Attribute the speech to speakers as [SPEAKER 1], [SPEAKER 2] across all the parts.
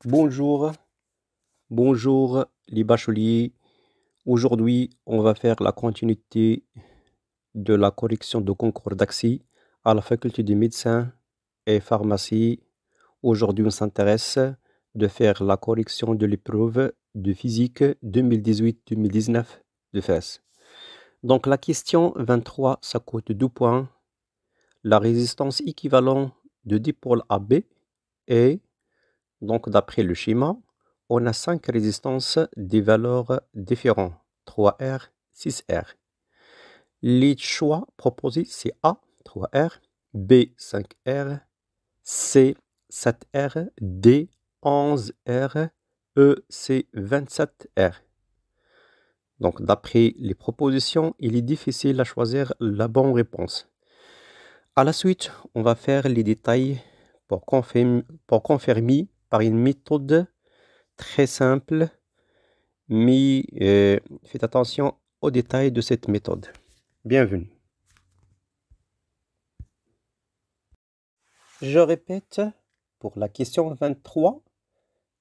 [SPEAKER 1] Bonjour, bonjour les bacheliers. Aujourd'hui, on va faire la continuité de la correction de concours d'accès à la faculté de médecine et pharmacie. Aujourd'hui, on s'intéresse de faire la correction de l'épreuve de physique 2018-2019 de FES. Donc la question 23, ça coûte 2 points. La résistance équivalente de dipôle AB est, donc d'après le schéma, on a 5 résistances des valeurs différentes, 3R, 6R. Les choix proposés, c'est A, 3R, B, 5R, C, 7R, D, 11R, E, C, 27R. Donc, d'après les propositions, il est difficile à choisir la bonne réponse. À la suite, on va faire les détails pour confirmer par une méthode très simple, mais faites attention aux détails de cette méthode. Bienvenue. Je répète, pour la question 23,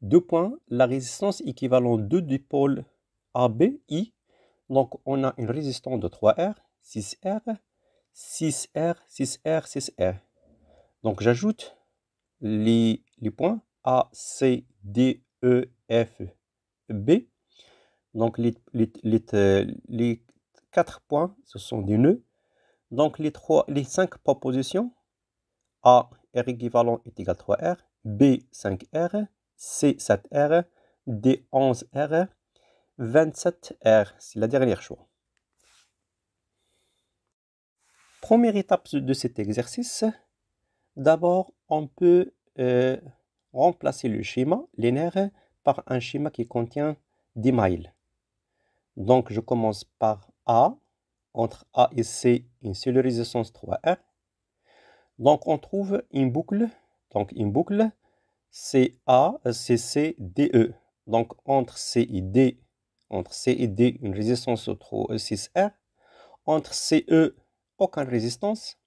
[SPEAKER 1] 2 points, la résistance équivalente de dipôle ABI. Donc, on a une résistance de 3R, 6R, 6R, 6R, 6R. Donc, j'ajoute les points A, C, D, E, F, B. Donc, les 4 points, ce sont des nœuds. Donc, les 5 propositions, A, R équivalent est égal à 3R, B, 5R, C, 7R, D, 11R, 27R. C'est la dernière choix. Première étape de cet exercice, d'abord, on peut remplacer le schéma linéaire par un schéma qui contient des mailles. Donc, je commence par A. Entre A et C, une seule résistance 3R. Donc, on trouve une boucle. Donc, une boucle CA, CC, DE. Donc, entre C et D, une résistance 6R. Entre CE, aucune résistance.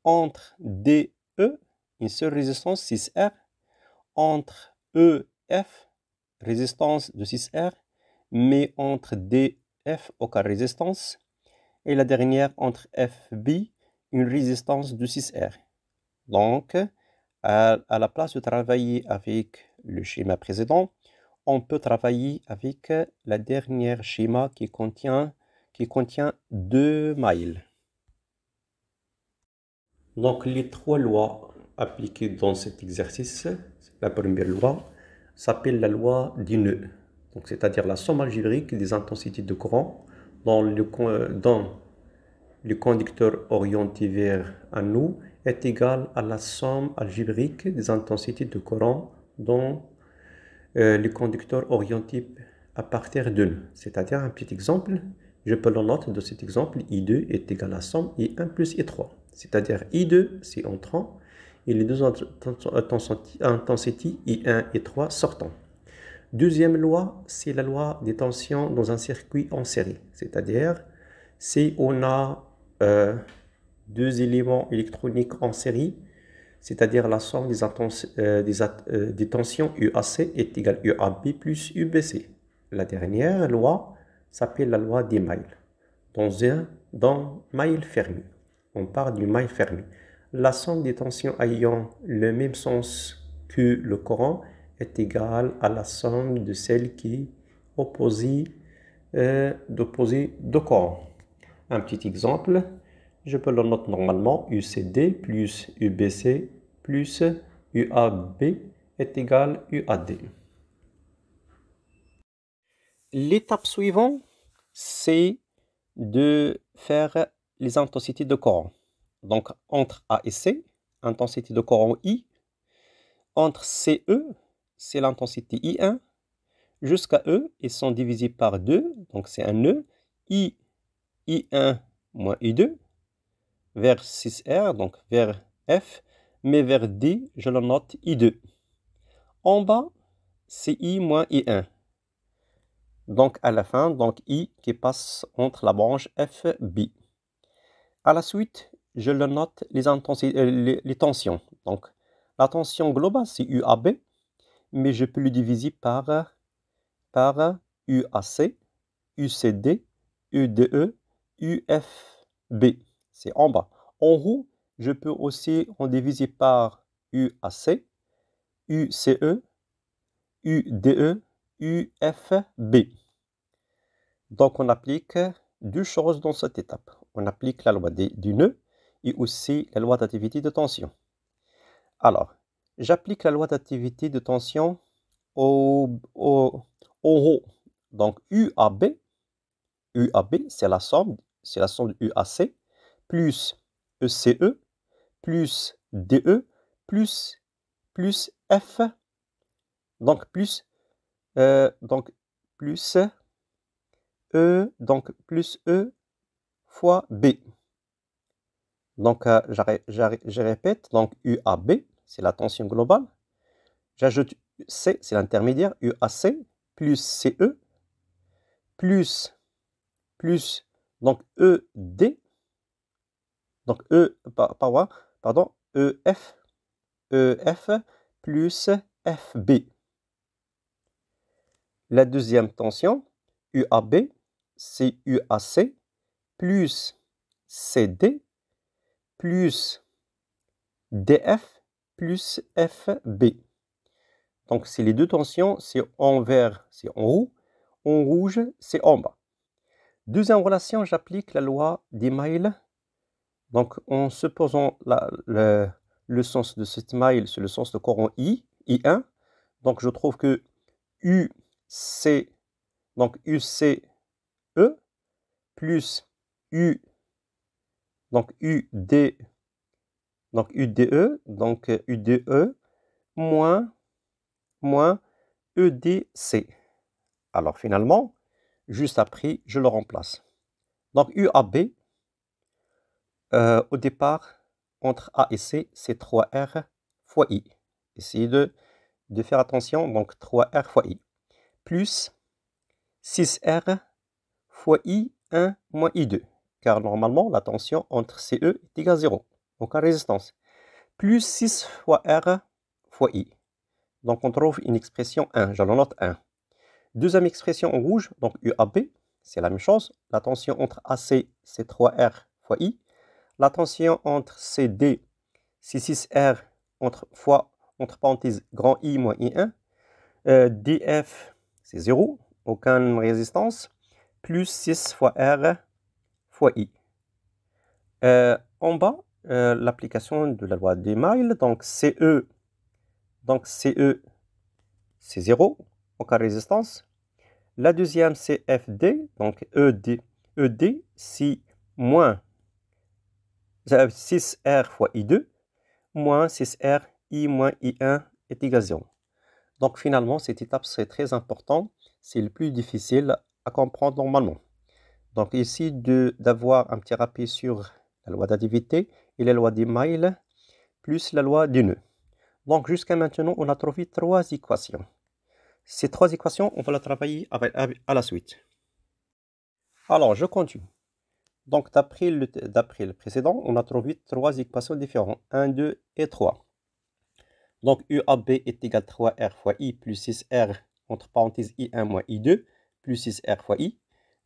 [SPEAKER 1] Entre DE, une seule résistance 6R. Entre EF, résistance de 6R. Mais entre DF, aucune résistance. Et la dernière, entre FB, une résistance de 6R. Donc, à la place de travailler avec le schéma précédent, on peut travailler avec la dernière schéma qui contient 2 mailles. Donc, les 3 lois appliquées dans cet exercice, la première loi s'appelle la loi du nœud. Donc, c'est-à-dire la somme algébrique des intensités de courant dans le conducteur orienté vers un nœud est égal à la somme algébrique des intensités de courant dans le conducteur orienté à partir de nœud. C'est-à-dire un petit exemple, je peux le noter de cet exemple, I2 est égal à la somme I1 plus I3. C'est-à-dire I2 c'est entrant et les deux intensités I1 et 3 sortant. Deuxième loi, c'est la loi des tensions dans un circuit en série. C'est-à-dire si on a 2 éléments électroniques en série, c'est-à-dire la somme des tensions UAC est égale à UAB plus UBC. La dernière loi s'appelle la loi des mailles. Dans maille fermée, on parle du maille fermé. La somme des tensions ayant le même sens que le courant est égale à la somme de celles qui opposent deux courants. Un petit exemple, je peux le noter normalement, UCD plus UBC plus UAB est égal à UAD. L'étape suivante, c'est de faire les intensités de courant. Donc, entre A et C, intensité de courant I. Entre CE, c'est l'intensité I1. Jusqu'à E, ils sont divisés par 2, donc c'est un E. I1 moins I2. Vers 6R, donc vers F, mais vers D, je le note I2. En bas, c'est I moins I1. Donc à la fin, donc I qui passe entre la branche FB. À la suite, je le note les tensions. Donc la tension globale, c'est UAB. mais je peux le diviser par UAC, UCD, UDE, UFB. C'est en bas. En haut, je peux aussi en diviser par UAC, UCE, UDE, UFB. Donc, on applique deux choses dans cette étape. On applique la loi du nœud et aussi la loi d'activité de tension. Alors, j'applique la loi d'activité de tension en haut. Donc, UAB, c'est la somme de UAC, plus ECE, plus DE, plus F, donc plus E, plus E fois B. Donc, je répète, donc UAB, c'est la tension globale. J'ajoute C, c'est l'intermédiaire, UAC, plus CE, plus donc ED, donc EF plus FB. La deuxième tension, UAB, c'est UAC, plus CD, plus DF, plus FB. Donc, c'est les deux tensions, c'est en vert, c'est en haut, en rouge, c'est en bas. Deuxième relation, j'applique la loi d'Émail. Donc, en supposant le sens de cette maille, c'est le sens de courant I1. Donc, je trouve que UCE plus UDE, moins EDC. Alors, finalement, juste après, je le remplace. Donc, UAB, au départ, entre A et C, c'est 3R fois I. Essayez de faire attention, donc 3R fois I. Plus 6R fois I1 moins I2. Car normalement, la tension entre CE est égale à 0. Donc, en résistance. Plus 6 fois R fois I. Donc, on trouve une expression 1. Je la note 1. Deuxième expression en rouge, donc UAB, c'est la même chose. La tension entre AC, c'est 3R fois I. La tension entre CD, c'est 6R entre parenthèses grand I moins I1. DF, c'est 0, aucune résistance, plus 6 fois R fois I. En bas, l'application de la loi d'Émail, donc CE, c'est 0, aucune résistance. La deuxième, c'est FD, donc ED, c'est moins 6R fois I2, moins 6R, I moins I1 est égal à 0. Donc finalement, cette étape, c'est très important. C'est le plus difficile à comprendre normalement. Donc ici, d'avoir un petit rappel sur la loi d'activité et la loi d'Émail, plus la loi du nœud. Donc jusqu'à maintenant, on a trouvé 3 équations. Ces 3 équations, on va les travailler à la suite. Alors, je continue. Donc, d'après le précédent, on a trouvé 3 équations différentes. 1, 2 et 3. Donc, UAB est égal à 3R fois I plus 6R entre parenthèses I1 moins I2 plus 6R fois I.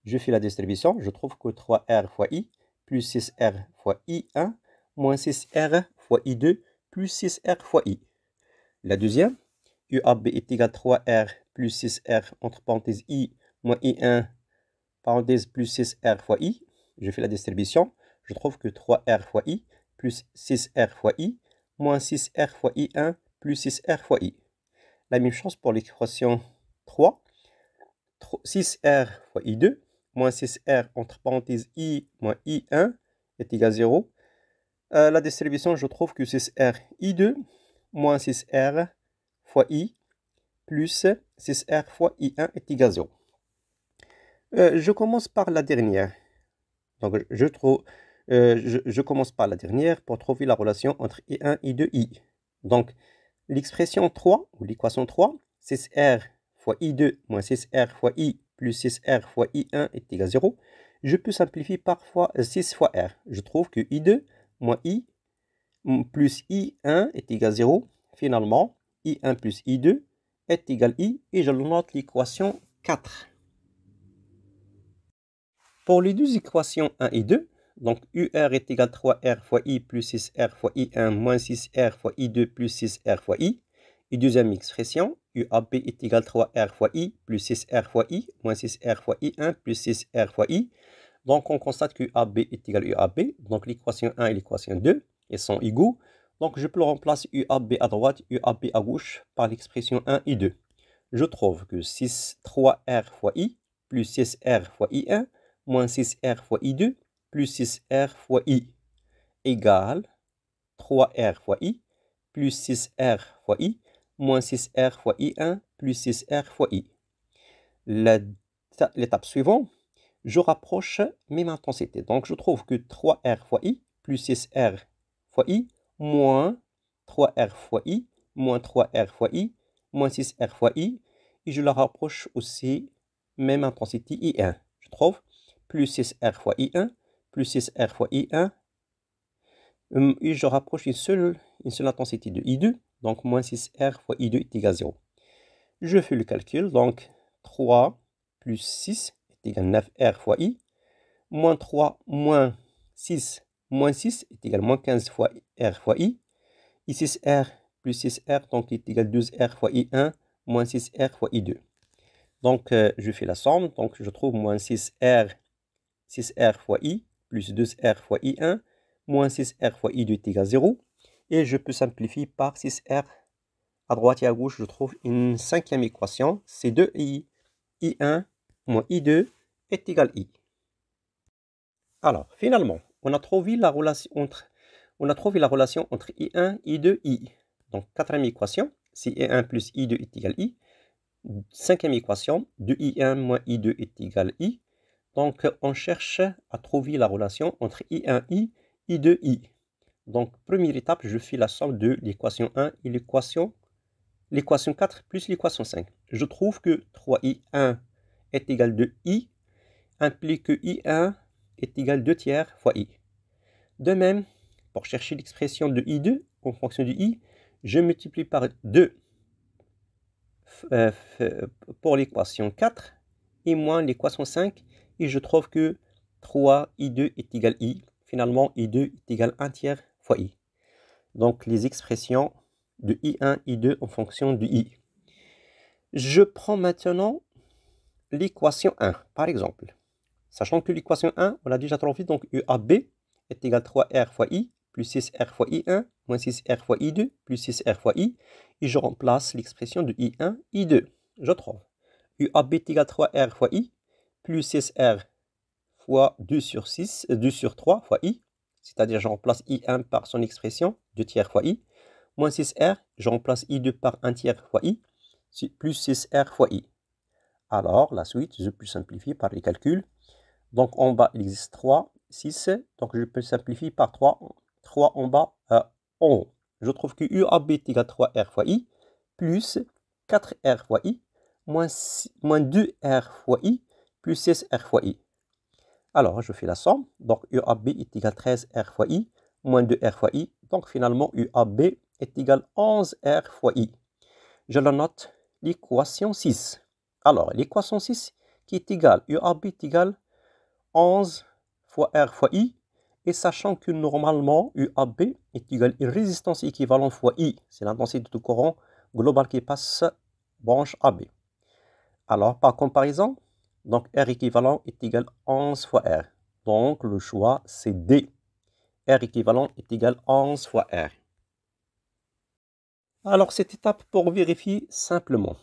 [SPEAKER 1] Je fais la distribution. Je trouve que 3R fois I plus 6R fois I1 moins 6R fois I2 plus 6R fois I. La deuxième, UAB est égal à 3R plus 6R entre parenthèses I moins I1 parenthèse plus 6R fois I. Je fais la distribution. Je trouve que 3R fois I plus 6R fois I moins 6R fois I1 plus 6R fois I. La même chose pour l'équation 3. 6R fois I2 moins 6R entre parenthèses I moins I1 est égal à 0. La distribution, je trouve que 6R I2 moins 6R fois I plus 6R fois I1 est égal à 0. Je commence par la dernière. Donc, je commence par la dernière pour trouver la relation entre I1 et I2, I. Donc, l'expression 3, ou l'équation 3, 6R fois I2 moins 6R fois I plus 6R fois I1 est égal à 0. Je peux simplifier parfois 6 fois R. Je trouve que I2 moins I plus I1 est égal à 0. Finalement, I1 plus I2 est égal à I et je note l'équation 4. Pour les deux équations 1 et 2, donc UR est égal à 3R fois I plus 6R fois I1 moins 6R fois I2 plus 6R fois I. Et deuxième expression, UAB est égal à 3R fois I plus 6R fois I moins 6R fois I1 plus 6R fois I. Donc on constate que UAB est égal à UAB. Donc l'équation 1 et l'équation 2, elles sont égaux. Donc je peux remplacer UAB à droite, UAB à gauche par l'expression 1 et 2. Je trouve que 3R fois I plus 6R fois I1 moins 6R fois I2 plus 6R fois I égale 3R fois I plus 6R fois I moins 6R fois I1 plus 6R fois I. L'étape suivante, je rapproche mes intensités. Donc je trouve que 3R fois I plus 6R fois I moins 3R fois I moins 3R fois I moins 6R fois I. Et je la rapproche aussi, même intensité I1. Je trouve plus 6R fois I1 plus 6R fois I1. Et je rapproche une seule intensité de I2. Donc moins 6R fois I2 est égal à 0. Je fais le calcul. Donc 3 plus 6 est égal à 9R fois I. Moins 3 moins 6 est égal à moins 15 fois R fois I. Et 6R plus 6R donc est égal à 12R fois I1 moins 6R fois I2. Donc je fais la somme. Donc je trouve moins 6R fois I plus 2R fois I1 moins 6R fois I2 est égal à 0. Et je peux simplifier par 6R. À droite et à gauche, je trouve une cinquième équation. C'est 2I. I1 moins I2 est égal à I. Alors, finalement, on a trouvé la relation entre I1, I2, I. Donc, quatrième équation, c'est I1 plus I2 est égal à I. Cinquième équation, 2I1 moins I2 est égal à I. Donc, on cherche à trouver la relation entre I1, I, I2, I. Donc, première étape, je fais la somme de l'équation 1 et l'équation 4 plus l'équation 5. Je trouve que 3I1 est égal à 2I, implique que I1 est égal à 2 tiers fois I. De même, pour chercher l'expression de I2 en fonction de I, je multiplie par 2 pour l'équation 4 et moins l'équation 5 et je trouve que 3I2 est égal à I. Finalement, I2 est égal à 1 tiers fois I. Donc, les expressions de I1, I2 en fonction de I. Je prends maintenant l'équation 1, par exemple. Sachant que l'équation 1, on l'a déjà trouvé, donc UAB est égal à 3R fois I plus 6R fois I1 moins 6R fois I2 plus 6R fois I. Et je remplace l'expression de I1, I2. Je trouve UAB est égal à 3R fois I plus 6R fois 2 sur 3 fois I. C'est-à-dire je remplace I1 par son expression, 2 tiers fois I. Moins 6R, je remplace I2 par 1 tiers fois I. Plus 6R fois I. Alors, la suite, je peux simplifier par les calculs. Donc, en bas, il existe 3, 6. Donc, je peux simplifier par 3. 3 en bas, en haut. Je trouve que UAB est égal à 3R fois I, plus 4R fois I, moins 2R fois I, plus 6R fois I. Alors, je fais la somme. Donc, UAB est égal à 13R fois I, moins 2R fois I. Donc, finalement, UAB est égal à 11R fois I. Je la note l'équation 6. Alors, l'équation 6 qui est égale, UAB est égal à 11 fois R fois I. Et sachant que normalement, UAB est égal à une résistance équivalente fois I. C'est l'intensité de courant global qui passe branche AB. Alors, par comparaison, donc R équivalent est égal à 11 fois R. Donc, le choix, c'est D. R équivalent est égal à 11 fois R. Alors, cette étape pour vérifier simplement.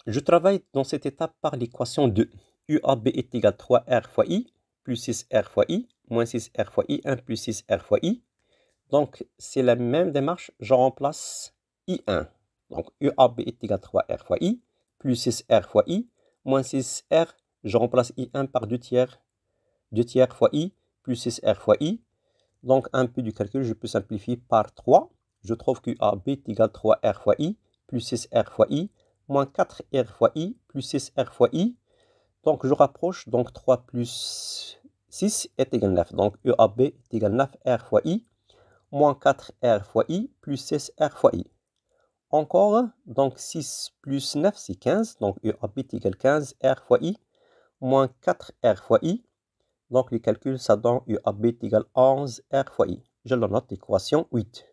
[SPEAKER 1] Je travaille dans cette étape par l'équation 2. UAB est égal à 3R fois I, plus 6R fois I, moins 6R fois I1, plus 6R fois I. Donc, c'est la même démarche, je remplace I1. Donc, UAB est égal à 3R fois I, plus 6R fois I, moins 6R, je remplace I1 par 2 tiers fois I, plus 6R fois I. Donc, un peu du calcul, je peux simplifier par 3. Je trouve que UAB est égal à 3R fois I, plus 6R fois I, moins 4R fois I, plus 6R fois I. Donc, je rapproche. Donc, 3 plus 6 est égal à 9. Donc, UAB est égal à 9R fois I, moins 4R fois I, plus 6R fois I. Encore, donc 6 plus 9, c'est 15. Donc U à bit égale 15, R fois I, moins 4R fois I. Donc les calculs, ça donne U à bit égale 11, R fois I. Je le note, l'équation 8.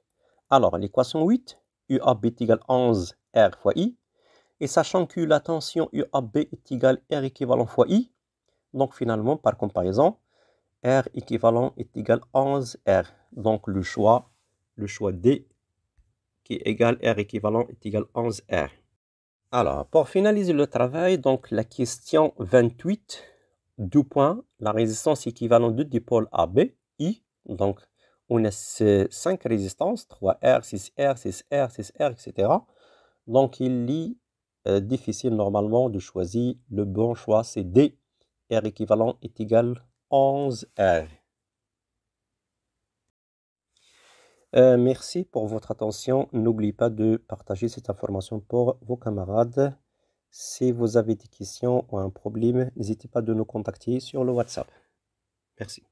[SPEAKER 1] Alors, l'équation 8, U à bit égale 11, R fois I. Et sachant que la tension U à B est égale R équivalent fois I, donc finalement, par comparaison, R équivalent est égal 11R. Donc le choix D qui est égal R équivalent est égal 11R. Alors, pour finaliser le travail, donc la question 28, 2 points, la résistance équivalente de dipôle AB, I. Donc, on a 5 résistances, 3R, 6R, 6R, 6R, etc. Donc, il est difficile normalement de choisir. Le bon choix, c'est D. R équivalent est égal 11R. Merci pour votre attention. N'oubliez pas de partager cette information pour vos camarades. Si vous avez des questions ou un problème, n'hésitez pas de nous contacter sur le WhatsApp. Merci.